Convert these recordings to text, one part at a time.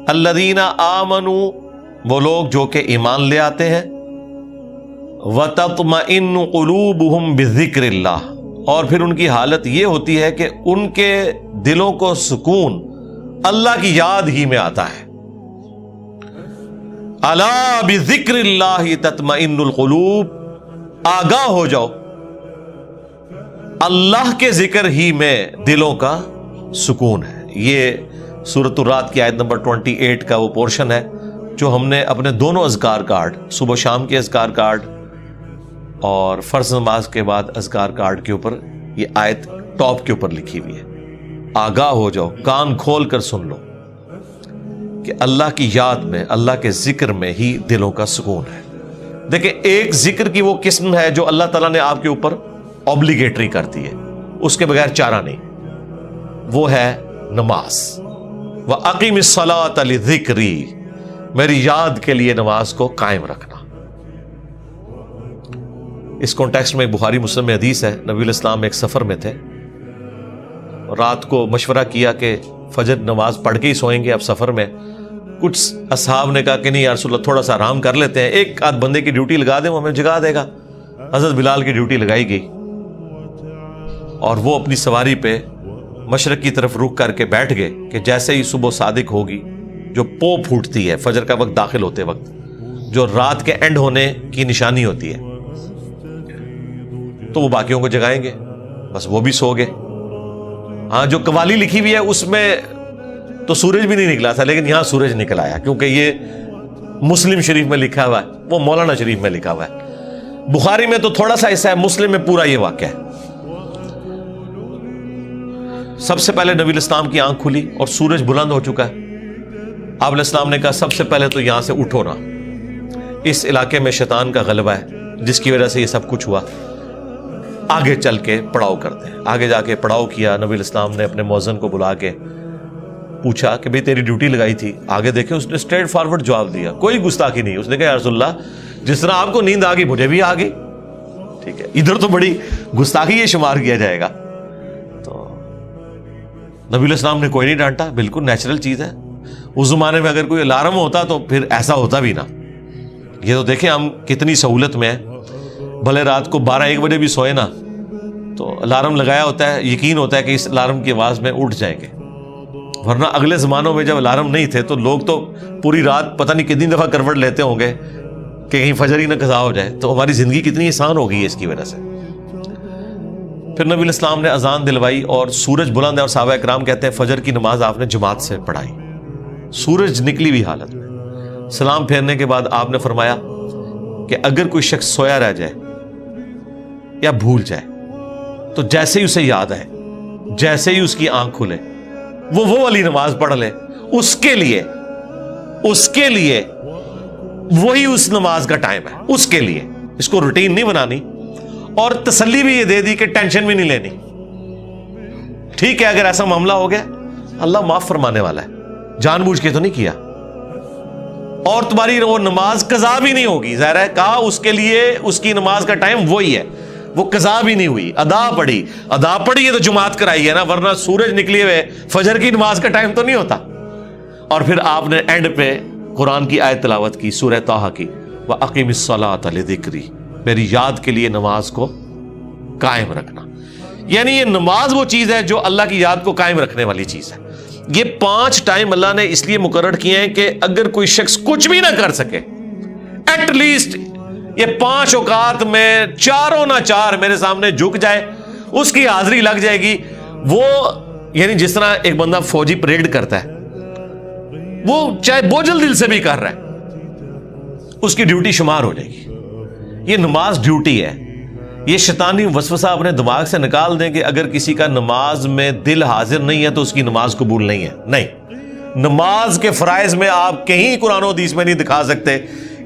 الذین آمنوا وہ لوگ جو کہ ایمان لے آتے ہیں، وتطمئن قلوبہم بذکر اللہ اور پھر ان کی حالت یہ ہوتی ہے کہ ان کے دلوں کو سکون اللہ کی یاد ہی میں آتا ہے۔ الا بذکر اللہ تطمئن القلوب، آگاہ ہو جاؤ، اللہ کے ذکر ہی میں دلوں کا سکون ہے۔ یہ سورۃ الرعد کی آیت نمبر 28 کا وہ پورشن ہے جو ہم نے اپنے دونوں اذکار کارڈ، صبح شام کے اذکار کارڈ اور فرض نماز کے بعد اذکار کارڈ کے اوپر یہ آیت ٹاپ کے اوپر لکھی ہوئی ہے۔ آگاہ ہو جاؤ، کان کھول کر سن لو کہ اللہ کی یاد میں، اللہ کے ذکر میں ہی دلوں کا سکون ہے۔ دیکھیں، ایک ذکر کی وہ قسم ہے جو اللہ تعالیٰ نے آپ کے اوپر اوبلیگیٹری کر دی ہے، اس کے بغیر چارہ نہیں، وہ ہے نماز۔ وَأَقِمِ الصَّلَاةَ لِذِكْرِي، میری یاد کے لیے نماز کو قائم رکھنا۔ اس کانٹیکسٹ میں بخاری مسلم میں حدیث ہے، نبی علیہ السلام ایک سفر میں تھے، رات کو مشورہ کیا کہ فجر نماز پڑھ کے ہی سوئیں گے اب سفر میں۔ کچھ اصحاب نے کہا کہ نہیں یا رسول اللہ، تھوڑا سا آرام کر لیتے ہیں، ایک آدھ بندے کی ڈیوٹی لگا دیں، وہ ہمیں جگا دے گا۔ حضرت بلال کی ڈیوٹی لگائی گئی اور وہ اپنی سواری پہ مشرق کی طرف رخ کر کے بیٹھ گئے کہ جیسے ہی صبح صادق ہوگی، جو پو پھوٹتی ہے فجر کا وقت داخل ہوتے وقت، جو رات کے اینڈ ہونے کی نشانی ہوتی ہے، تو وہ باقیوں کو جگائیں گے، بس وہ بھی سو گئے۔ ہاں، جو قوالی لکھی ہوئی ہے اس میں تو سورج بھی نہیں نکلا تھا، لیکن یہاں سورج نکل آیا، کیونکہ یہ مسلم شریف میں لکھا ہوا ہے، وہ مولانا شریف میں لکھا ہوا ہے۔ بخاری میں تو تھوڑا سا حصہ ہے، مسلم میں پورا یہ واقعہ ہے۔ سب سے پہلے نبی علیہ السلام کی آنکھ کھلی اور سورج بلند ہو چکا ہے۔ آپ علیہ السلام نے کہا سب سے پہلے تو یہاں سے اٹھو نا، اس علاقے میں شیطان کا غلبہ ہے جس کی وجہ سے یہ سب کچھ ہوا، آگے چل کے پڑاؤ کرتے ہیں۔ آگے جا کے پڑاؤ کیا، نبی علیہ السلام نے اپنے مؤذن کو بلا کے پوچھا کہ بھئی تیری ڈیوٹی لگائی تھی؟ آگے دیکھیں اس نے اسٹریٹ فارورڈ جواب دیا، کوئی گستاخی نہیں۔ اس نے کہا یا رسول اللہ، جس طرح آپ کو نیند آ گئی مجھے بھی آ گئی، ٹھیک ہے، ادھر تو بڑی گستاخی یہ شمار کیا جائے گا۔ تو نبی علیہ السلام نے کوئی نہیں ڈانٹا، بالکل نیچرل چیز ہے۔ اس زمانے میں اگر کوئی الارم ہوتا تو پھر ایسا ہوتا بھی نہ۔ یہ تو دیکھیں ہم کتنی سہولت میں ہیں، بھلے رات کو 12-1 بجے بھی سوئے نا تو الارم لگایا ہوتا ہے، یقین ہوتا ہے کہ اس الارم کی آواز میں اٹھ جائیں گے، ورنہ اگلے زمانوں میں جب الارم نہیں تھے تو لوگ تو پوری رات پتہ نہیں کتنی دفعہ کروٹ لیتے ہوں گے کہ کہیں فجر ہی نہ قضا ہو جائے۔ تو ہماری زندگی کتنی آسان ہو گئی ہے اس کی وجہ سے۔ پھر نبی علیہ السلام نے اذان دلوائی اور سورج بلند ہے، اور صحابہ کرام کہتے ہیں فجر کی نماز آپ نے جماعت سے پڑھائی، سورج نکلی ہوئی حالت میں۔ سلام پھیرنے کے بعد آپ نے فرمایا کہ اگر کوئی شخص سویا رہ جائے یا بھول جائے تو جیسے ہی اسے یاد آئے، جیسے ہی اس کی آنکھ کھلے، وہ والی نماز پڑھ لے، اس کے لیے وہی اس نماز کا ٹائم ہے، اس کے لیے۔ اس کو روٹین نہیں بنانی، اور تسلی بھی یہ دے دی کہ ٹینشن بھی نہیں لینی، ٹھیک ہے اگر ایسا معاملہ ہو گیا اللہ معاف فرمانے والا ہے، جان بوجھ کے تو نہیں کیا، اور تمہاری وہ نماز قضا بھی نہیں ہوگی۔ ظاہر ہے کہا اس کے لیے اس کی نماز کا ٹائم وہی ہے، وہ قضا بھی نہیں ہوئی، ادا پڑھی ہے تو جماعت کرائی ہے نا، ورنہ سورج نکلی ہوئے فجر کی نماز کا ٹائم تو نہیں ہوتا۔ اور پھر آپ نے اینڈ پہ قرآن کی آیت تلاوت کی، سورہ طٰہٰ کی، وَأَقِمِ الصَّلَاةَ لِذِكْرِي، میری یاد کے لیے نماز کو قائم رکھنا۔ یعنی یہ نماز وہ چیز ہے جو اللہ کی یاد کو قائم رکھنے والی چیز ہے۔ یہ 5 ٹائم اللہ نے اس لیے مقرر کیے ہیں کہ اگر کوئی شخص کچھ بھی نہ کر سکے، ایٹ لیسٹ یہ 5 اوقات میں چاروں نہ چار میرے سامنے جھک جائے، اس کی حاضری لگ جائے گی۔ وہ یعنی جس طرح ایک بندہ فوجی پریڈ کرتا ہے، وہ چاہے بوجھل دل سے بھی کر رہا ہے، اس کی ڈیوٹی شمار ہو جائے گی۔ یہ نماز ڈیوٹی ہے۔ یہ شیطانی وسوسہ اپنے دماغ سے نکال دیں کہ اگر کسی کا نماز میں دل حاضر نہیں ہے تو اس کی نماز قبول نہیں ہے۔ نہیں، نماز کے فرائض میں آپ کہیں قرآن و حدیث میں نہیں دکھا سکتے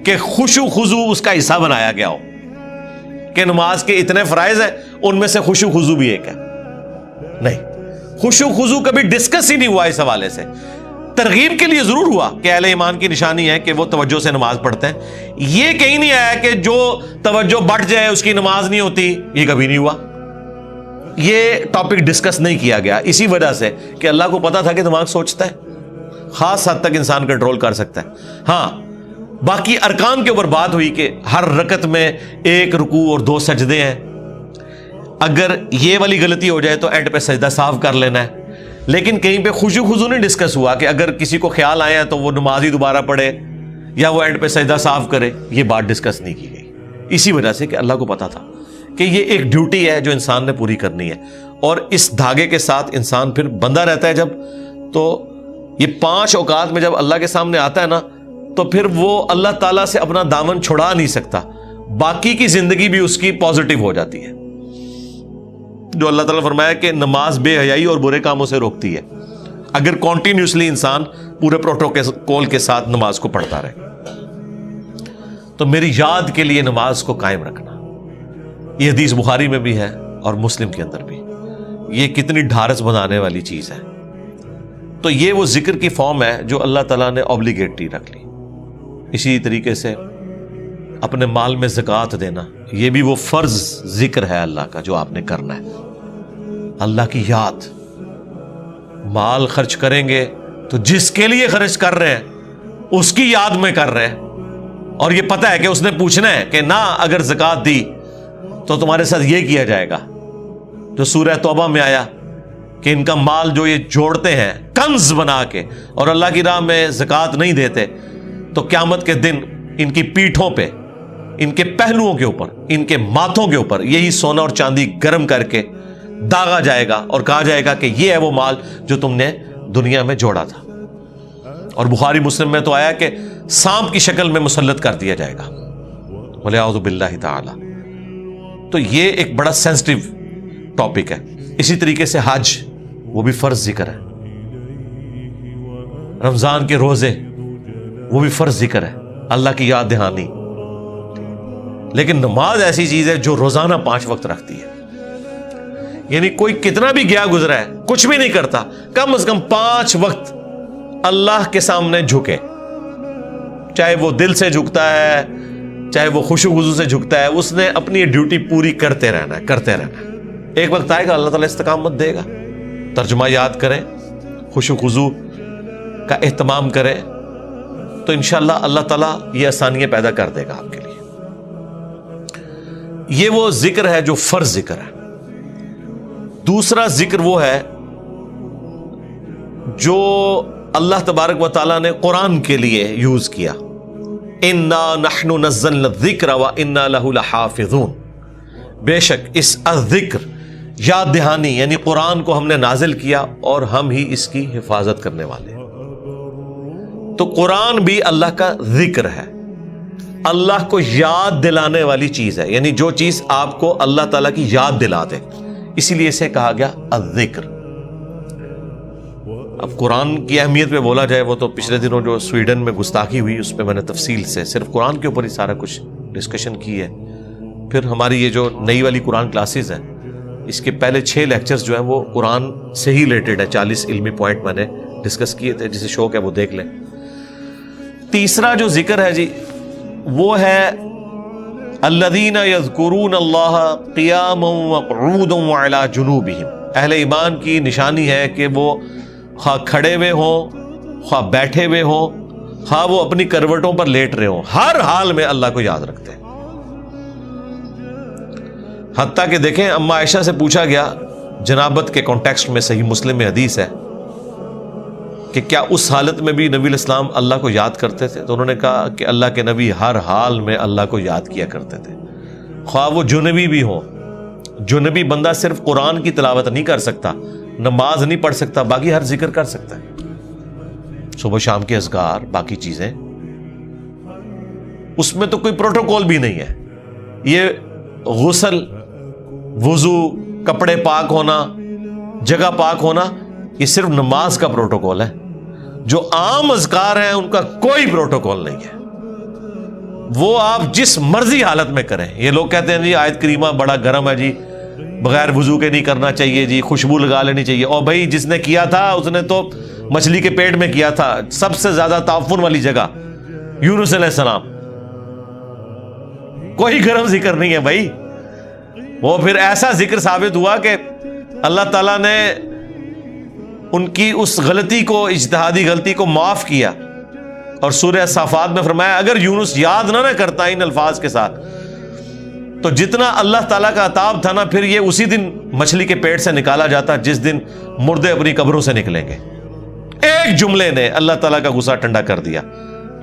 کہ خشوع خضوع اس کا حصہ بنایا گیا ہو، کہ نماز کے اتنے فرائض ہیں ان میں سے خشوع خضوع بھی ایک ہے۔ نہیں، خشوع خضوع کبھی ڈسکس ہی نہیں ہوا اس حوالے سے۔ ترغیب کے لیے ضرور ہوا کہ اہل ایمان کی نشانی ہے کہ وہ توجہ سے نماز پڑھتے ہیں، یہ کہیں نہیں آیا کہ جو توجہ بٹ جائے اس کی نماز نہیں ہوتی، یہ کبھی نہیں ہوا۔ یہ ٹاپک ڈسکس نہیں کیا گیا اسی وجہ سے کہ اللہ کو پتا تھا کہ دماغ سوچتا ہے، خاص حد تک انسان کنٹرول کر سکتا ہے. ہاں باقی ارکان کے اوپر بات ہوئی کہ ہر رکعت میں 1 رکوع اور 2 سجدے ہیں. اگر یہ والی غلطی ہو جائے تو اینڈ پہ سجدہ صاف کر لینا ہے. لیکن کہیں پہ خشوع خضوع نہیں ڈسکس ہوا کہ اگر کسی کو خیال آیا تو وہ نماز ہی دوبارہ پڑھے یا وہ اینڈ پہ سجدہ صاف کرے. یہ بات ڈسکس نہیں کی گئی اسی وجہ سے کہ اللہ کو پتا تھا کہ یہ ایک ڈیوٹی ہے جو انسان نے پوری کرنی ہے. اور اس دھاگے کے ساتھ انسان پھر بندہ رہتا ہے جب, تو یہ 5 اوقات میں جب اللہ کے سامنے آتا ہے نا تو پھر وہ اللہ تعالیٰ سے اپنا دامن چھڑا نہیں سکتا. باقی کی زندگی بھی اس کی پازیٹیو ہو جاتی ہے. جو اللہ تعالیٰ فرمایا کہ نماز بے حیائی اور برے کاموں سے روکتی ہے اگر کنٹینیوسلی انسان پورے پروٹوکول کے ساتھ نماز کو پڑھتا رہے. تو میری یاد کے لیے نماز کو قائم رکھنا, یہ حدیث بخاری میں بھی ہے اور مسلم کے اندر بھی. یہ کتنی ڈھارس بنانے والی چیز ہے. تو یہ وہ ذکر کی فارم ہے جو اللہ تعالیٰ نے اوبلیگیٹری رکھ لی. اسی طریقے سے اپنے مال میں زکوٰۃ دینا, یہ بھی وہ فرض ذکر ہے اللہ کا جو آپ نے کرنا ہے. اللہ کی یاد, مال خرچ کریں گے تو جس کے لیے خرچ کر رہے ہیں اس کی یاد میں کر رہے ہیں, اور یہ پتہ ہے کہ اس نے پوچھنا ہے کہ نہ اگر زکوٰۃ دی تو تمہارے ساتھ یہ کیا جائے گا. جو سورہ توبہ میں آیا کہ ان کا مال جو یہ جوڑتے ہیں کنز بنا کے اور اللہ کی راہ میں زکوٰۃ نہیں دیتے تو قیامت کے دن ان کی پیٹھوں پہ, ان کے پہلوؤں کے اوپر, ان کے ماتھوں کے اوپر یہی سونا اور چاندی گرم کر کے داغا جائے گا اور کہا جائے گا کہ یہ ہے وہ مال جو تم نے دنیا میں جوڑا تھا. اور بخاری مسلم میں تو آیا کہ سانپ کی شکل میں مسلط کر دیا جائے گا, وَلِعَوْذُ بِاللَّهِ تَعَالَى. تو یہ ایک بڑا سینسٹیو ٹاپک ہے. اسی طریقے سے حج, وہ بھی فرض ذکر ہے. رمضان کے روزے, وہ بھی فرض ذکر ہے, اللہ کی یاد دہانی. لیکن نماز ایسی چیز ہے جو روزانہ 5 وقت رکھتی ہے. یعنی کوئی کتنا بھی گیا گزرا ہے, کچھ بھی نہیں کرتا, کم از کم 5 وقت اللہ کے سامنے جھکے, چاہے وہ دل سے جھکتا ہے چاہے وہ خشوع خضوع سے جھکتا ہے, اس نے اپنی ڈیوٹی پوری کرتے رہنا ہے, کرتے رہنا ہے. ایک وقت آئے گا اللہ تعالیٰ استقامت دے گا. ترجمہ یاد کریں, خشوع خضوع کا اہتمام کریں, تو انشاءاللہ اللہ تعالیٰ یہ آسانیاں پیدا کر دے گا آپ کے لیے. یہ وہ ذکر ہے جو فرض ذکر ہے. دوسرا ذکر وہ ہے جو اللہ تبارک و تعالیٰ نے قرآن کے لیے یوز کیا. اِنَّا نَحْنُ نَزَّلْنَا الذِّكْرَ وَإِنَّا لَهُ لَحَافِظُونَ. بے شک اس الذکر, یاد دہانی یعنی قرآن کو ہم نے نازل کیا اور ہم ہی اس کی حفاظت کرنے والے ہیں. تو قرآن بھی اللہ کا ذکر ہے, اللہ کو یاد دلانے والی چیز ہے, یعنی جو چیز آپ کو اللہ تعالیٰ کی یاد دلا دے, اسی لیے اسے کہا گیا الذکر. اب قرآن کی اہمیت پہ بولا جائے, وہ تو پچھلے دنوں جو سویڈن میں گستاخی ہوئی اس پہ میں نے تفصیل سے صرف قرآن کے اوپر ہی سارا کچھ ڈسکشن کی ہے. پھر ہماری یہ جو نئی والی قرآن کلاسز ہیں, اس کے پہلے 6 لیکچرز جو ہیں وہ قرآن سے ہی ریلیٹڈ ہے. 40 علمی پوائنٹ میں نے ڈسکس کیے تھے, جسے شوق ہے وہ دیکھ لیں. تیسرا جو ذکر ہے جی وہ ہے الذین یذکرون اللہ قیاما وقعودا وعلی جنوبہم. اہل ایمان کی نشانی ہے کہ وہ خواہ کھڑے ہوئے ہوں, خواہ بیٹھے ہوئے ہوں, خواہ وہ اپنی کروٹوں پر لیٹ رہے ہوں, ہر حال میں اللہ کو یاد رکھتے ہیں. حتیٰ کہ دیکھیں اما عائشہ سے پوچھا گیا جنابت کے کانٹیکسٹ میں, صحیح مسلم میں حدیث ہے کہ کیا اس حالت میں بھی نبی علیہ السلام اللہ کو یاد کرتے تھے؟ تو انہوں نے کہا کہ اللہ کے نبی ہر حال میں اللہ کو یاد کیا کرتے تھے, خواہ وہ جنبی بھی ہوں. جنبی بندہ صرف قرآن کی تلاوت نہیں کر سکتا, نماز نہیں پڑھ سکتا, باقی ہر ذکر کر سکتا ہے, صبح شام کے اذکار, باقی چیزیں. اس میں تو کوئی پروٹوکول بھی نہیں ہے. یہ غسل, وضو, کپڑے پاک ہونا, جگہ پاک ہونا, یہ صرف نماز کا پروٹوکول ہے. جو عام اذکار ہیں ان کا کوئی پروٹوکول نہیں ہے, وہ آپ جس مرضی حالت میں کریں. یہ لوگ کہتے ہیں جی آیت کریمہ بڑا گرم ہے جی, بغیر وضو کے نہیں کرنا چاہیے جی, خوشبو لگا لینی چاہیے. اور بھائی جس نے کیا تھا اس نے تو مچھلی کے پیٹ میں کیا تھا, سب سے زیادہ تعفن والی جگہ, یونس علیہ السلام. کوئی گرم ذکر نہیں ہے بھائی. وہ پھر ایسا ذکر ثابت ہوا کہ اللہ تعالیٰ نے ان کی اس غلطی کو, اجتہادی غلطی کو معاف کیا, اور سورہ صافات میں فرمایا اگر یونس یاد نہ کرتا ان الفاظ کے ساتھ تو جتنا اللہ تعالیٰ کا عطاب تھا نا, پھر یہ اسی دن مچھلی کے پیٹ سے نکالا جاتا جس دن مردے اپنی قبروں سے نکلیں گے. ایک جملے نے اللہ تعالیٰ کا غصہ ٹھنڈا کر دیا,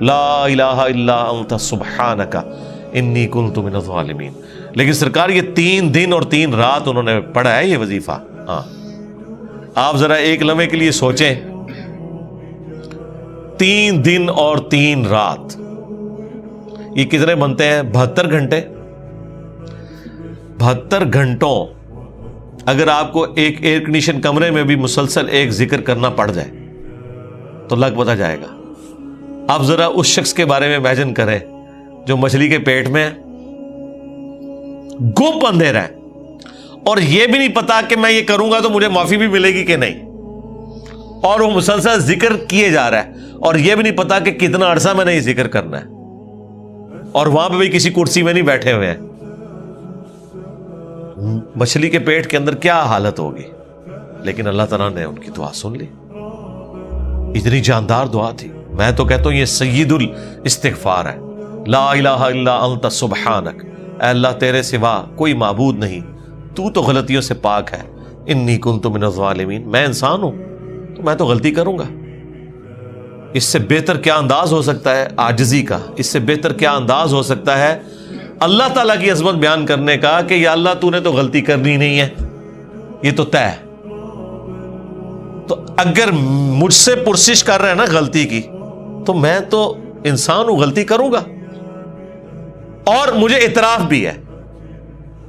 لا الہ الا انت سبحانک انی کنت من الظالمین. لیکن سرکار یہ 3 دن اور 3 رات انہوں نے پڑھا ہے یہ وظیفہ. ہاں آپ ذرا ایک لمحے کے لیے سوچیں, 3 دن اور 3 رات, یہ کتنے بنتے ہیں؟ 72 گھنٹے. 72 گھنٹوں اگر آپ کو ایک ایئر کنڈیشن کمرے میں بھی مسلسل ایک ذکر کرنا پڑ جائے تو لگ پتہ جائے گا. آپ ذرا اس شخص کے بارے میں امیجن کریں جو مچھلی کے پیٹ میں گپ اندھیرا ہے اور یہ بھی نہیں پتا کہ میں یہ کروں گا تو مجھے معافی بھی ملے گی کہ نہیں, اور وہ مسلسل ذکر کیے جا رہا ہے اور یہ بھی نہیں پتا کہ کتنا عرصہ میں نے یہ ذکر کرنا ہے, اور وہاں پہ بھی کسی کرسی میں نہیں بیٹھے ہوئے ہیں. مچھلی کے پیٹ کے اندر کیا حالت ہوگی, لیکن اللہ تعالیٰ نے ان کی دعا سن لی. اتنی جاندار دعا تھی. میں تو کہتا ہوں یہ سید الاستغفار ہے. لا الہ الا انت سبحانک, اے اللہ تیرے سوا کوئی معبود نہیں, تو تو غلطیوں سے پاک ہے. انی کنت من الظالمین, میں انسان ہوں تو میں تو غلطی کروں گا. اس سے بہتر کیا انداز ہو سکتا ہے عاجزی کا, اس سے بہتر کیا انداز ہو سکتا ہے اللہ تعالیٰ کی عظمت بیان کرنے کا کہ یا اللہ تو نے تو غلطی کرنی نہیں ہے, یہ تو طے ہے. تو اگر مجھ سے پرسش کر رہے ہیں نا غلطی کی, تو میں تو انسان ہوں, غلطی کروں گا, اور مجھے اعتراف بھی ہے,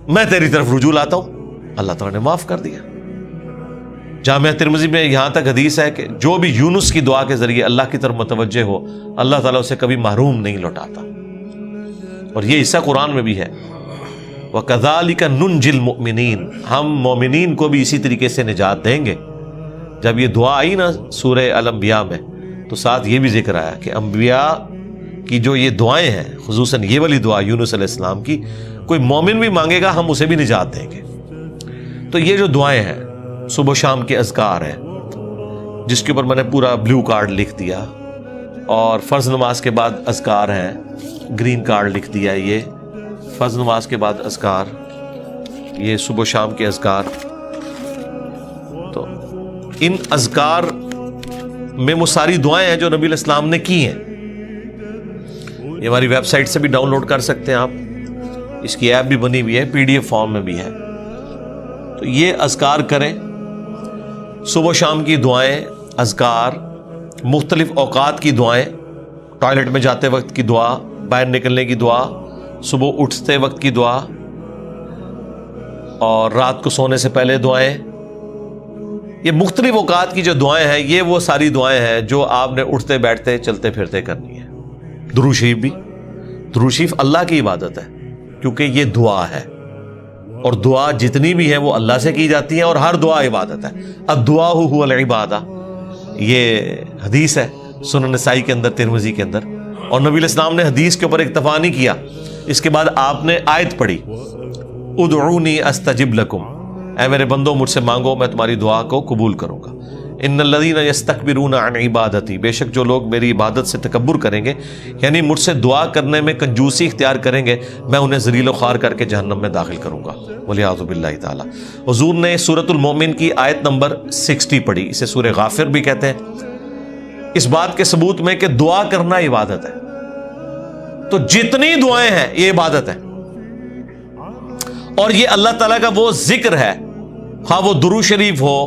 میں تیری طرف رجوع لاتا ہوں. اللہ تعالیٰ نے معاف کر دیا. جامعہ ترمذی میں یہاں تک حدیث ہے کہ جو بھی یونس کی دعا کے ذریعے اللہ کی طرف متوجہ ہو, اللہ تعالیٰ اسے کبھی محروم نہیں لوٹاتا. اور یہ حصہ قرآن میں بھی ہے, وَكَذَلِكَ نُنْجِي الْمُؤْمِنِينَ, ہم مومنین کو بھی اسی طریقے سے نجات دیں گے. جب یہ دعا آئی نا سورہ الانبیاء میں, تو ساتھ یہ بھی ذکر آیا کہ انبیاء کی جو یہ دعائیں ہیں, خصوصاً یہ والی دعا یونس علیہ السلام کی, کوئی مومن بھی مانگے گا ہم اسے بھی نجات دیں گے. تو یہ جو دعائیں ہیں صبح و شام کے اذکار ہیں, جس کے اوپر میں نے پورا بلیو کارڈ لکھ دیا, اور فرض نماز کے بعد اذکار ہیں, گرین کارڈ لکھ دیا. یہ فرض نماز کے بعد اذکار, یہ صبح و شام کے اذکار. تو ان اذکار میں وہ ساری دعائیں ہیں جو نبی علیہ السلام نے کی ہیں. یہ ہماری ویب سائٹ سے بھی ڈاؤن لوڈ کر سکتے ہیں آپ, اس کی ایپ بھی بنی ہوئی ہے, PDF فارم میں بھی ہے. تو یہ اذکار کریں, صبح و شام کی دعائیں, اذکار, مختلف اوقات کی دعائیں, ٹوائلٹ میں جاتے وقت کی دعا, باہر نکلنے کی دعا, صبح اٹھتے وقت کی دعا, اور رات کو سونے سے پہلے دعائیں. یہ مختلف اوقات کی جو دعائیں ہیں, یہ وہ ساری دعائیں ہیں جو آپ نے اٹھتے بیٹھتے چلتے پھرتے کرنی ہے. درود شریف بھی, درود شریف اللہ کی عبادت ہے کیونکہ یہ دعا ہے, اور دعا جتنی بھی ہیں وہ اللہ سے کی جاتی ہیں, اور ہر دعا عبادت ہے. الدعاء هو العبادہ, یہ حدیث ہے سنن نسائی کے اندر, ترمذی کے اندر. اور نبی علیہ السلام نے حدیث کے اوپر اکتفا نہیں کیا, اس کے بعد آپ نے آیت پڑھی, ادعونی استجب لکم, اے میرے بندو مجھ سے مانگو میں تمہاری دعا کو قبول کروں گا. ان الذین یستکبرون عن عبادتی, بے شک جو لوگ میری عبادت سے تکبر کریں گے, یعنی مجھ سے دعا کرنے میں کنجوسی اختیار کریں گے, میں انہیں ذلیل و خوار کر کے جہنم میں داخل کروں گا, والعیاذ باللہ تعالی. حضور نے سورۃ المومن کی آیت نمبر 60 پڑھی, اسے سورہ غافر بھی کہتے ہیں, اس بات کے ثبوت میں کہ دعا کرنا عبادت ہے. تو جتنی دعائیں ہیں یہ عبادت ہے, اور یہ اللہ تعالیٰ کا وہ ذکر ہے, خواہ وہ درود شریف ہو,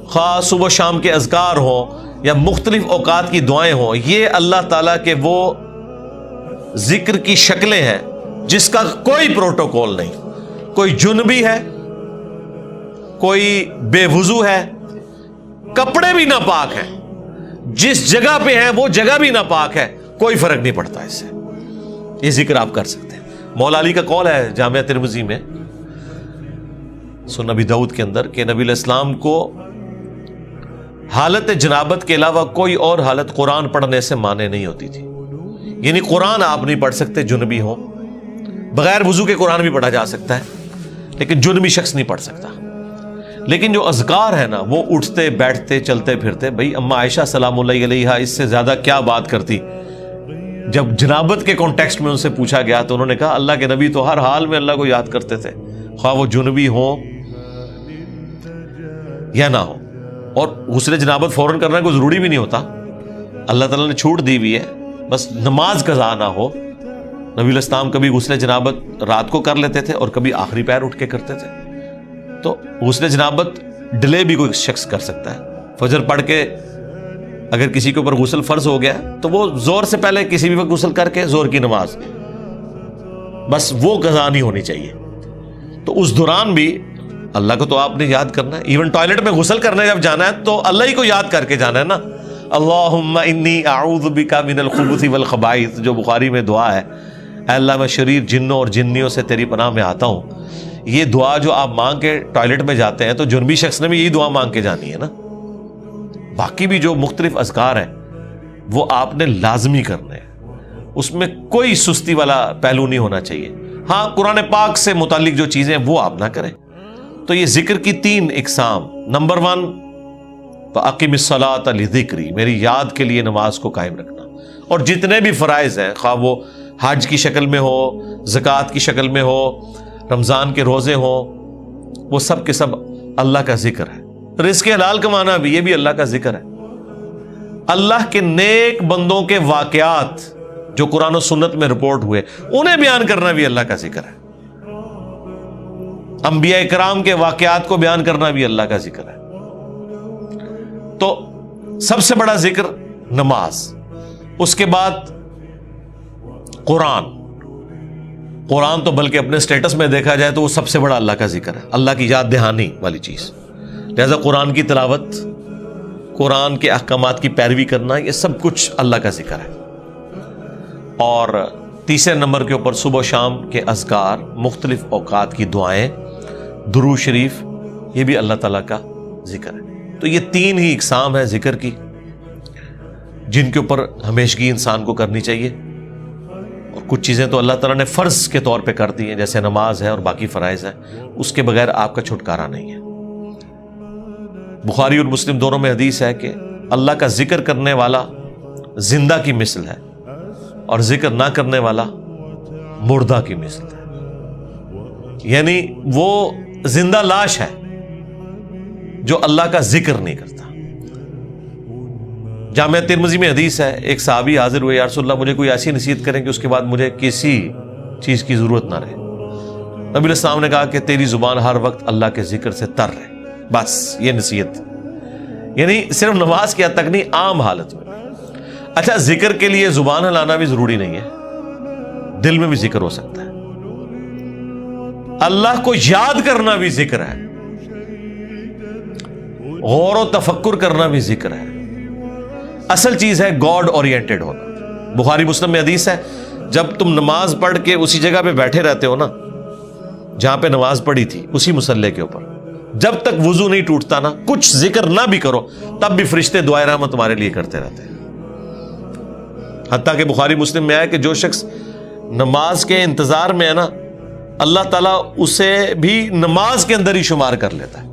خواہ صبح و شام کے اذکار ہو, یا مختلف اوقات کی دعائیں ہوں, یہ اللہ تعالیٰ کے وہ ذکر کی شکلیں ہیں جس کا کوئی پروٹوکول نہیں. کوئی جنبی ہے, کوئی بے وضو ہے, کپڑے بھی ناپاک ہیں, جس جگہ پہ ہیں وہ جگہ بھی ناپاک ہے, کوئی فرق نہیں پڑتا اس سے. یہ ذکر آپ کر سکتے ہیں. مولا علی کا قول ہے جامعہ ترمذی میں, سنن ابی داؤد کے اندر, کہ نبی علیہ السلام کو حالت جنابت کے علاوہ کوئی اور حالت قرآن پڑھنے سے مانے نہیں ہوتی تھی. یعنی قرآن آپ نہیں پڑھ سکتے جنبی ہو, بغیر وضو کے قرآن بھی پڑھا جا سکتا ہے لیکن جنبی شخص نہیں پڑھ سکتا. لیکن جو اذکار ہے نا وہ اٹھتے بیٹھتے چلتے پھرتے، بھئی اما عائشہ سلام اللہ علیہا اس سے زیادہ کیا بات کرتی. جب جنابت کے کانٹیکسٹ میں ان سے پوچھا گیا تو انہوں نے کہا اللہ کے نبی تو ہر حال میں اللہ کو یاد کرتے تھے، خواہ وہ جنبی ہوں یا نہ ہو. اور غسل جنابت فوراً کرنا کوئی ضروری بھی نہیں ہوتا، اللہ تعالیٰ نے چھوٹ دی ہوئی ہے، بس نماز قضا نہ ہو. نبی علیہ السلام کبھی غسل جنابت رات کو کر لیتے تھے اور کبھی آخری پہر اٹھ کے کرتے تھے. تو غسل جنابت ڈیلے بھی کوئی شخص کر سکتا ہے. فجر پڑھ کے اگر کسی کے اوپر غسل فرض ہو گیا تو وہ زور سے پہلے کسی بھی وقت غسل کر کے زور کی نماز، بس وہ قضا نہیں ہونی چاہیے. تو اس دوران بھی اللہ کو تو آپ نے یاد کرنا ہے. ایون ٹوائلٹ میں غسل کرنے جب جانا ہے تو اللہ ہی کو یاد کر کے جانا ہے نا. اللہم انی اعوذ بک من الخبث والخبائث، جو بخاری میں دعا ہے، اے اللہ میں شریر جنوں اور جنیوں سے تیری پناہ میں آتا ہوں. یہ دعا جو آپ مانگ کے ٹوائلٹ میں جاتے ہیں تو جنبی شخص نے بھی یہی دعا مانگ کے جانی ہے نا. باقی بھی جو مختلف اذکار ہیں وہ آپ نے لازمی کرنے ہیں، اس میں کوئی سستی والا پہلو نہیں ہونا چاہیے. ہاں قرآن پاک سے متعلق جو چیزیں وہ آپ نہ کریں. تو یہ ذکر کی 3 اقسام. نمبر 1 فَأَقِمِ الصَّلَاةَ لِذِكْرِي، میری یاد کے لیے نماز کو قائم رکھنا. اور جتنے بھی فرائض ہیں، خواہ وہ حج کی شکل میں ہو، زکوٰۃ کی شکل میں ہو، رمضان کے روزے ہوں، وہ سب کے سب اللہ کا ذکر ہے. رزق حلال کمانا بھی، یہ بھی اللہ کا ذکر ہے. اللہ کے نیک بندوں کے واقعات جو قرآن و سنت میں رپورٹ ہوئے انہیں بیان کرنا بھی اللہ کا ذکر ہے. انبیاء کرام کے واقعات کو بیان کرنا بھی اللہ کا ذکر ہے. تو سب سے بڑا ذکر نماز، اس کے بعد قرآن تو بلکہ اپنے سٹیٹس میں دیکھا جائے تو وہ سب سے بڑا اللہ کا ذکر ہے، اللہ کی یاد دہانی والی چیز. لہذا قرآن کی تلاوت، قرآن کے احکامات کی پیروی کرنا، یہ سب کچھ اللہ کا ذکر ہے. اور تیسرے نمبر کے اوپر صبح و شام کے اذکار، مختلف اوقات کی دعائیں، درود شریف، یہ بھی اللہ تعالیٰ کا ذکر ہے. تو یہ 3 ہی اقسام ہیں ذکر کی جن کے اوپر ہمیشگی انسان کو کرنی چاہیے. اور کچھ چیزیں تو اللہ تعالیٰ نے فرض کے طور پہ کر دی ہیں، جیسے نماز ہے اور باقی فرائض ہیں، اس کے بغیر آپ کا چھٹکارا نہیں ہے. بخاری اور مسلم دونوں میں حدیث ہے کہ اللہ کا ذکر کرنے والا زندہ کی مثل ہے اور ذکر نہ کرنے والا مردہ کی مثل ہے. یعنی وہ زندہ لاش ہے جو اللہ کا ذکر نہیں کرتا. جامعہ ترمذی میں حدیث ہے، ایک صحابی حاضر ہوئے، یا رسول اللہ مجھے کوئی ایسی نصیحت کریں کہ اس کے بعد مجھے کسی چیز کی ضرورت نہ رہے. نبی علیہ السلام نے کہا کہ تیری زبان ہر وقت اللہ کے ذکر سے تر رہے، بس یہ نصیحت. یعنی صرف نماز کی حد تک نہیں، عام حالت میں. اچھا، ذکر کے لیے زبان ہلانا بھی ضروری نہیں ہے، دل میں بھی ذکر ہو سکتا ہے. اللہ کو یاد کرنا بھی ذکر ہے، غور و تفکر کرنا بھی ذکر ہے. اصل چیز ہے گاڈ اورینٹڈ ہونا. بخاری مسلم میں حدیث ہے، جب تم نماز پڑھ کے اسی جگہ پہ بیٹھے رہتے ہو نا جہاں پہ نماز پڑھی تھی، اسی مصلے کے اوپر، جب تک وضو نہیں ٹوٹتا نا، کچھ ذکر نہ بھی کرو تب بھی فرشتے دعائے رحمت تمہارے لیے کرتے رہتے ہیں. حتیٰ کہ بخاری مسلم میں آیا کہ جو شخص نماز کے انتظار میں ہے نا، اللہ تعالیٰ اسے بھی نماز کے اندر ہی شمار کر لیتا ہے.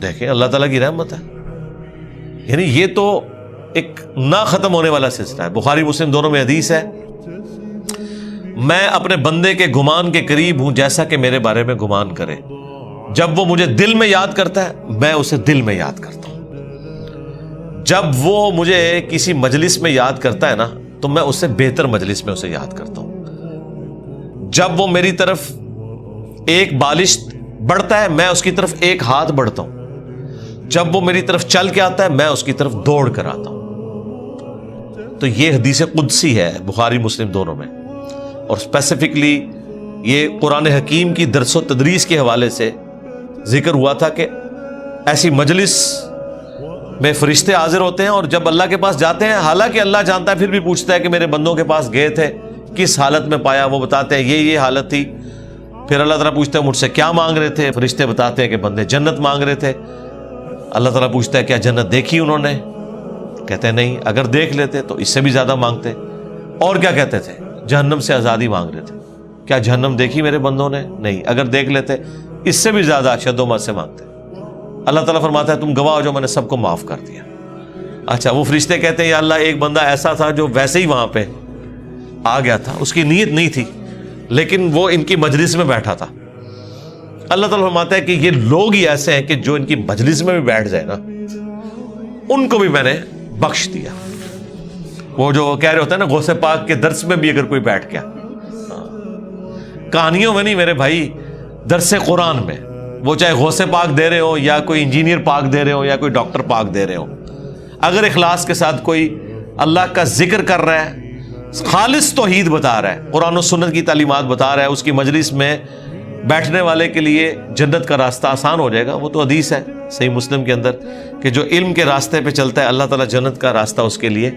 دیکھیں اللہ تعالیٰ کی رحمت ہے. یعنی یہ تو ایک نہ ختم ہونے والا سلسلہ ہے. بخاری مسلم دونوں میں حدیث ہے، میں اپنے بندے کے گمان کے قریب ہوں جیسا کہ میرے بارے میں گمان کرے. جب وہ مجھے دل میں یاد کرتا ہے میں اسے دل میں یاد کرتا ہوں. جب وہ مجھے کسی مجلس میں یاد کرتا ہے نا تو میں اس سے بہتر مجلس میں اسے یاد کرتا ہوں. جب وہ میری طرف ایک بالش بڑھتا ہے میں اس کی طرف ایک ہاتھ بڑھتا ہوں. جب وہ میری طرف چل کے آتا ہے میں اس کی طرف دوڑ کر آتا ہوں. تو یہ حدیث قدسی ہے بخاری مسلم دونوں میں. اور اسپیسیفکلی یہ قرآن حکیم کی درس و تدریس کے حوالے سے ذکر ہوا تھا کہ ایسی مجلس میں فرشتے حاضر ہوتے ہیں اور جب اللہ کے پاس جاتے ہیں، حالانکہ اللہ جانتا ہے، پھر بھی پوچھتا ہے کہ میرے بندوں کے پاس گئے تھے کس حالت میں پایا. وہ بتاتے ہیں یہ حالت تھی. پھر اللہ تعالیٰ پوچھتا ہے مجھ سے کیا مانگ رہے تھے؟ فرشتے بتاتے ہیں کہ بندے جنت مانگ رہے تھے. اللہ تعالیٰ پوچھتا ہے کیا جنت دیکھی انہوں نے؟ کہتے ہیں نہیں، اگر دیکھ لیتے تو اس سے بھی زیادہ مانگتے. اور کیا کہتے تھے؟ جہنم سے آزادی مانگ رہے تھے. کیا جہنم دیکھی میرے بندوں نے؟ نہیں، اگر دیکھ لیتے اس سے بھی زیادہ اشد و مد سے مانگتے. اللہ تعالیٰ فرماتا ہے تم گواہ ہو جو میں نے سب کو معاف کر دیا. اچھا وہ فرشتے کہتے ہیں یا اللہ ایک بندہ ایسا تھا جو ویسے ہی وہاں پہ آ گیا تھا, اس کی نیت نہیں تھی لیکن وہ ان کی مجلس میں بیٹھا تھا. اللہ تعالیٰ فرماتا ہے کہ یہ لوگ ہی ایسے ہیں کہ جو ان کی مجلس میں بھی بیٹھ جائے نا ان کو بھی میں نے بخش دیا. وہ جو کہہ رہے ہوتے ہیں نا غوث پاک کے درس میں بھی اگر کوئی بیٹھ گیا, کہانیوں میں نہیں میرے بھائی, درس قرآن میں, وہ چاہے غوث پاک دے رہے ہو یا کوئی انجینئر پاک دے رہے ہو یا کوئی ڈاکٹر پاک دے رہے ہو, اگر اخلاص کے ساتھ کوئی اللہ کا ذکر کر رہا ہے, خالص توحید بتا رہا ہے, قرآن و سنت کی تعلیمات بتا رہا ہے, اس کی مجلس میں بیٹھنے والے کے لیے جنت کا راستہ آسان ہو جائے گا. وہ تو حدیث ہے صحیح مسلم کے اندر کہ جو علم کے راستے پہ چلتا ہے اللہ تعالیٰ جنت کا راستہ اس کے لیے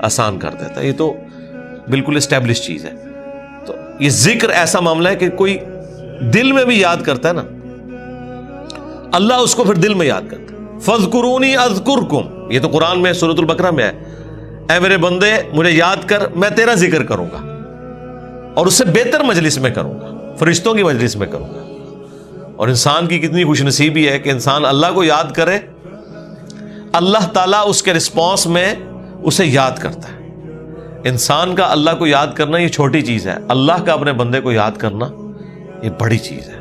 آسان کر دیتا ہے. یہ تو بالکل اسٹیبلش چیز ہے. تو یہ ذکر ایسا معاملہ ہے کہ کوئی دل میں بھی یاد کرتا ہے نا, اللہ اس کو پھر دل میں یاد کرتا ہے. فَاذْكُرُونِي أَذْكُرْكُمْ, یہ تو قرآن میں سورۃ البقرہ میں ہے, اے میرے بندے مجھے یاد کر میں تیرا ذکر کروں گا اور اس سے بہتر مجلس میں کروں گا, فرشتوں کی مجلس میں کروں گا. اور انسان کی کتنی خوش نصیبی ہے کہ انسان اللہ کو یاد کرے, اللہ تعالیٰ اس کے رسپانس میں اسے یاد کرتا ہے. انسان کا اللہ کو یاد کرنا یہ چھوٹی چیز ہے, اللہ کا اپنے بندے کو یاد کرنا یہ بڑی چیز ہے.